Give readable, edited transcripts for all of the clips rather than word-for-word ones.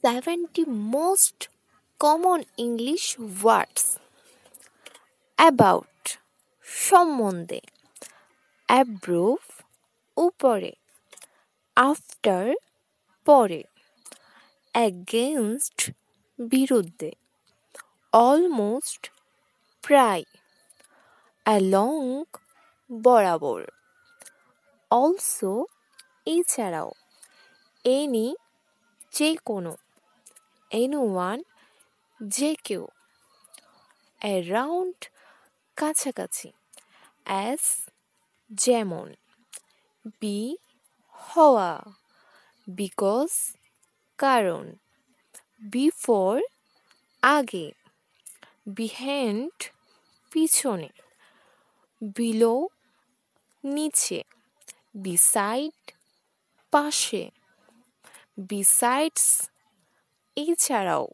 70 most common English words. About সম্বন্ধে, above উপরে, after পরে, against বিরুদ্ধে, almost প্রায়, along বরাবর, also এছাড়াও, any যে কোনো, anyone যে কেউ, around কাছাকাছি, as যেমন, be হওয়া, because কারণ, before আগে, behind পিছনে, below নিচে, beside পাশে, besides এছাড়াও,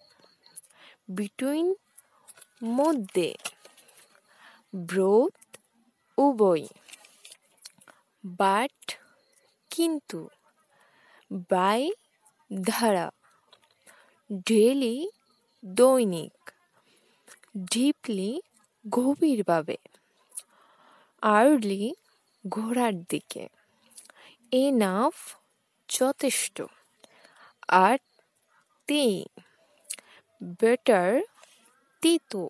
between মধ্যে, both উভয়, but কিন্তু, by ধারা, daily দৈনিক, deeply গভীরভাবে, early ঘোড়ার দিকে, enough যথেষ্ট, at তে, better তেতো,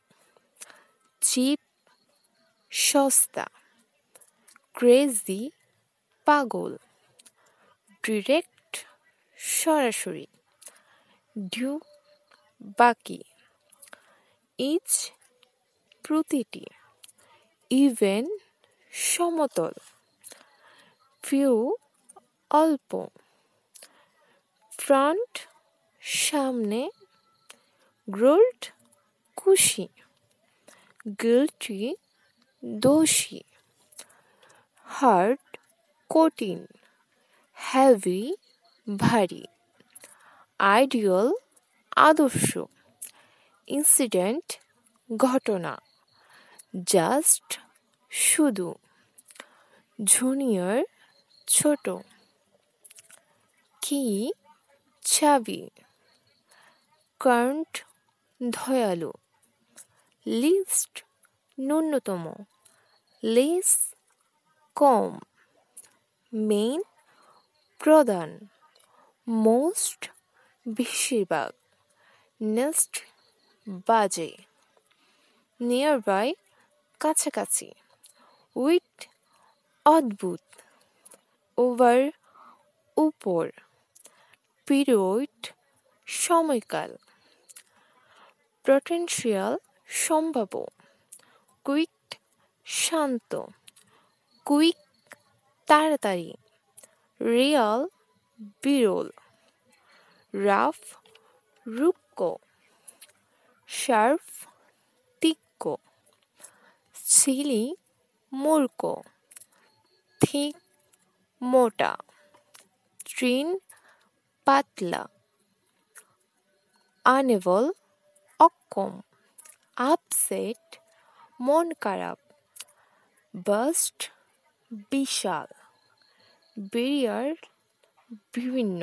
cheap সস্তা, crazy পাগল, direct সরাসরি, due বাকি, each প্রতিটি, even সমতল, few অল্প, front সামনে, grilled খুশি, guilty দোষী, hard কঠিন, heavy ভারী, ideal আদর্শ, incident ঘটনা, just শুধু, junior ছোট, key চাবি, current দয়ালু, least ন্যূনতম, less কম, main প্রধান, most বেশিরভাগ, next বাজে, nearby কাছাকাছি, with অদ্ভুত, over উপর, period সময়কাল, potential সম্ভাব্য, quick শান্ত, quick তাড়াতাড়ি, real বিরল, rough রুক্ষ, sharp তীক্ষ্ণ, silly মূর্খ, thick মোটা, thin পাতলা, unable অক্ষম, upset মন খারাপ, burst বিশাল, barrier বিভিন্ন।